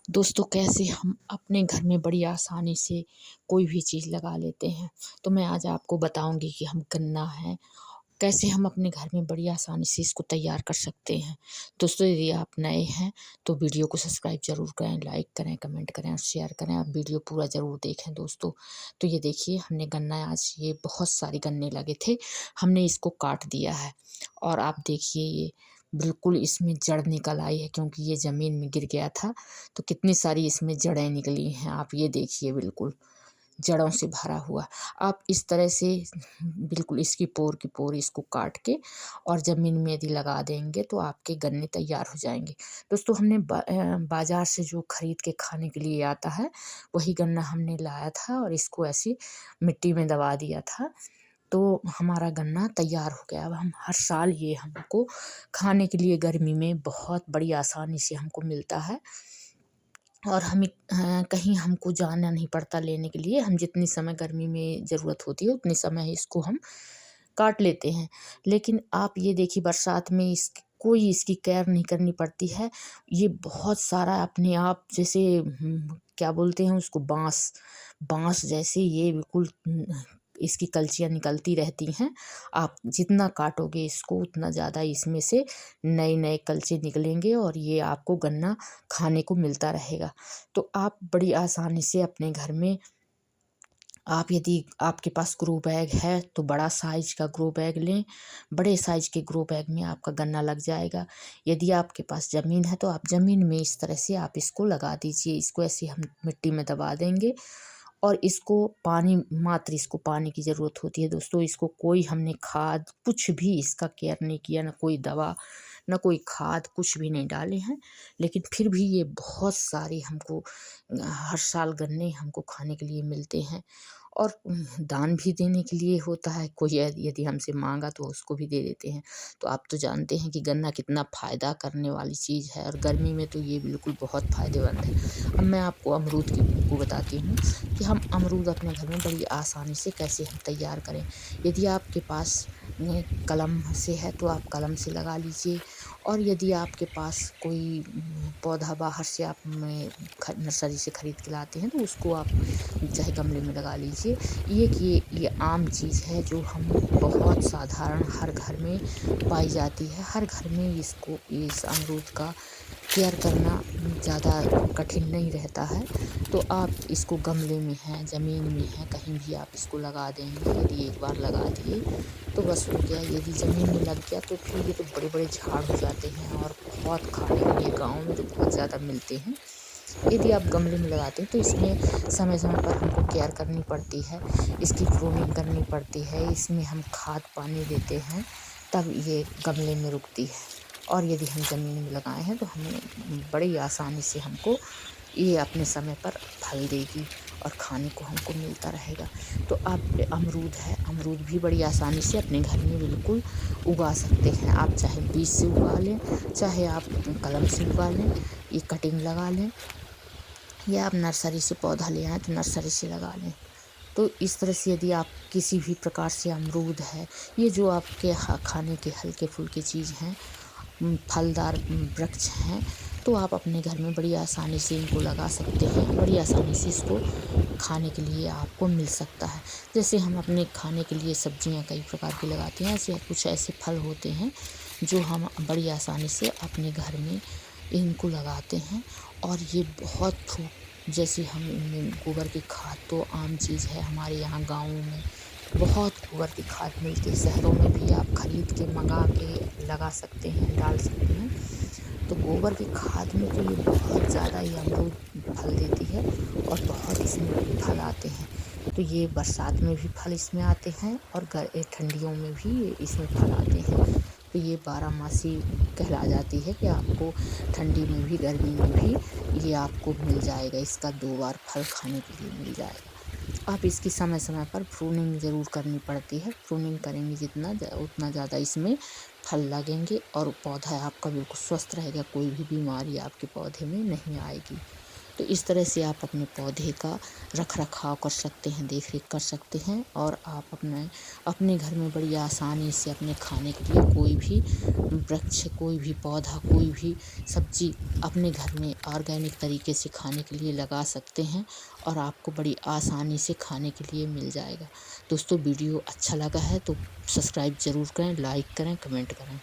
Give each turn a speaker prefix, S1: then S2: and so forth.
S1: दोस्तों कैसे हम अपने घर में बड़ी आसानी से कोई भी चीज़ लगा लेते हैं। तो मैं आज आपको बताऊँगी कि हम गन्ना है, कैसे हम अपने घर में बड़ी आसानी से इसको तैयार कर सकते हैं। दोस्तों यदि आप नए हैं तो वीडियो को सब्सक्राइब ज़रूर करें, लाइक करें, कमेंट करें और शेयर करें। आप वीडियो पूरा ज़रूर देखें दोस्तों। तो ये देखिए हमने गन्ना आज ये बहुत सारे गन्ने लगे थे, हमने इसको काट दिया है और आप देखिए ये बिल्कुल इसमें जड़ निकल आई है क्योंकि ये ज़मीन में गिर गया था। तो कितनी सारी इसमें जड़ें निकली हैं, आप ये देखिए बिल्कुल जड़ों से भरा हुआ। आप इस तरह से बिल्कुल इसकी पोर की पोर इसको काट के और ज़मीन में यदि लगा देंगे तो आपके गन्ने तैयार हो जाएँगे। दोस्तों हमने बाज़ार से जो खरीद के खाने के लिए आता है, वही गन्ना हमने लाया था और इसको ऐसे मिट्टी में दबा दिया था। तो हमारा गन्ना तैयार हो गया। अब हम हर साल ये हमको खाने के लिए गर्मी में बहुत बड़ी आसानी से हमको मिलता है और हमें कहीं हमको जाना नहीं पड़ता लेने के लिए। हम जितनी समय गर्मी में ज़रूरत होती है उतने समय इसको हम काट लेते हैं। लेकिन आप ये देखिए बरसात में कोई इसकी केयर नहीं करनी पड़ती है। ये बहुत सारा अपने आप जैसे क्या बोलते हैं उसको बाँस बाँस जैसे ये बिल्कुल इसकी कलचियाँ निकलती रहती हैं। आप जितना काटोगे इसको उतना ज़्यादा इसमें से नए-नए कलचे निकलेंगे और ये आपको गन्ना खाने को मिलता रहेगा। तो आप बड़ी आसानी से अपने घर में आप यदि आपके पास ग्रो बैग है तो बड़ा साइज़ का ग्रो बैग लें। बड़े साइज़ के ग्रो बैग में आपका गन्ना लग जाएगा। यदि आपके पास ज़मीन है तो आप ज़मीन में इस तरह से आप इसको लगा दीजिए। इसको ऐसे हम मिट्टी में दबा देंगे और इसको पानी की ज़रूरत होती है दोस्तों। इसको कोई हमने खाद कुछ भी इसका केयर नहीं किया, ना कोई दवा, ना कोई खाद, कुछ भी नहीं डाले हैं। लेकिन फिर भी ये बहुत सारे हमको हर साल गन्ने हमको खाने के लिए मिलते हैं और दान भी देने के लिए होता है। कोई यदि हमसे माँगा तो उसको भी दे देते हैं। तो आप तो जानते हैं कि गन्ना कितना फ़ायदा करने वाली चीज़ है और गर्मी में तो ये बिल्कुल बहुत फ़ायदेमंद है। अब मैं आपको अमरूद को बताती हूँ कि हम अमरूद अपने घर में बड़ी आसानी से कैसे हम तैयार करें। यदि आपके पास कलम से है तो आप कलम से लगा लीजिए और यदि आपके पास कोई पौधा बाहर से आप नर्सरी से खरीद के लाते हैं तो उसको आप चाहे गमले में लगा लीजिए। ये आम चीज़ है जो हम बहुत साधारण हर घर में पाई जाती है। हर घर में इस अमरूद का केयर करना ज़्यादा कठिन नहीं रहता है। तो आप इसको गमले में है, ज़मीन में है, कहीं भी आप इसको लगा देंगे। यदि एक बार लगा दिए तो बस हो गया। यदि ज़मीन में लग गया तो फिर ये तो बड़े-बड़े झाड़ हो जाते हैं और बहुत खाने के लिए गाँव में तो बहुत ज़्यादा मिलते हैं। यदि आप गमले में लगाते हैं तो इसमें समय-समय पर हमको केयर करनी पड़ती है, इसकी प्रूनिंग करनी पड़ती है, इसमें हम खाद पानी देते हैं, तब ये गमले में रुकती है। और यदि हम ज़मीन में लगाए हैं तो हमें बड़ी आसानी से हमको ये अपने समय पर फल देगी और खाने को हमको मिलता रहेगा। तो आप अमरूद है, अमरूद भी बड़ी आसानी से अपने घर में बिल्कुल उगा सकते हैं। आप चाहे बीज से उगा लें, चाहे आप कलम से उगा लें, ये कटिंग लगा लें या आप नर्सरी से पौधा ले आएँ तो नर्सरी से लगा लें। तो इस तरह से यदि आप किसी भी प्रकार से अमरूद है, ये जो आपके खाने के हल्के-फुल्के चीज़ हैं, फलदार वृक्ष हैं, तो आप अपने घर में बड़ी आसानी से इनको लगा सकते हैं। बड़ी आसानी से इसको खाने के लिए आपको मिल सकता है। जैसे हम अपने खाने के लिए सब्जियाँ कई प्रकार की लगाते हैं, ऐसे कुछ ऐसे फल होते हैं जो हम बड़ी आसानी से अपने घर में इनको लगाते हैं और ये बहुत जैसे हम इनमें गोबर की खाद तो आम चीज़ है हमारे यहाँ गाँव में। बहुत गोबर की खाद मिलती है, शहरों में भी आप खरीद के मंगा के लगा सकते हैं, डाल सकते हैं। तो गोबर की खाद में तो ये बहुत ज़्यादा ये अमरूद फल देती है और बहुत इसमें फल आते हैं। तो ये बरसात में भी फल इसमें आते हैं और ठंडियों में भी इसमें फल आते हैं। तो ये बारहमासी कहला जाती है कि आपको ठंडी में भी गर्मी में भी ये आपको मिल जाएगा। इसका 2 बार फल खाने के लिए मिल जाएगा। आप इसकी समय-समय पर प्रूनिंग ज़रूर करनी पड़ती है। प्रूनिंग करेंगे उतना ज़्यादा इसमें फल लगेंगे और पौधा आपका बिल्कुल स्वस्थ रहेगा, कोई भी बीमारी आपके पौधे में नहीं आएगी। तो इस तरह से आप अपने पौधे का रख रखाव कर सकते हैं, देख रेख कर सकते हैं, और आप अपने घर में बड़ी आसानी से अपने खाने के लिए कोई भी वृक्ष, कोई भी पौधा, कोई भी सब्जी अपने घर में ऑर्गेनिक तरीके से खाने के लिए लगा सकते हैं, और आपको बड़ी आसानी से खाने के लिए मिल जाएगा। दोस्तों, वीडियो अच्छा लगा है तो सब्सक्राइब ज़रूर करें, लाइक करें, कमेंट करें।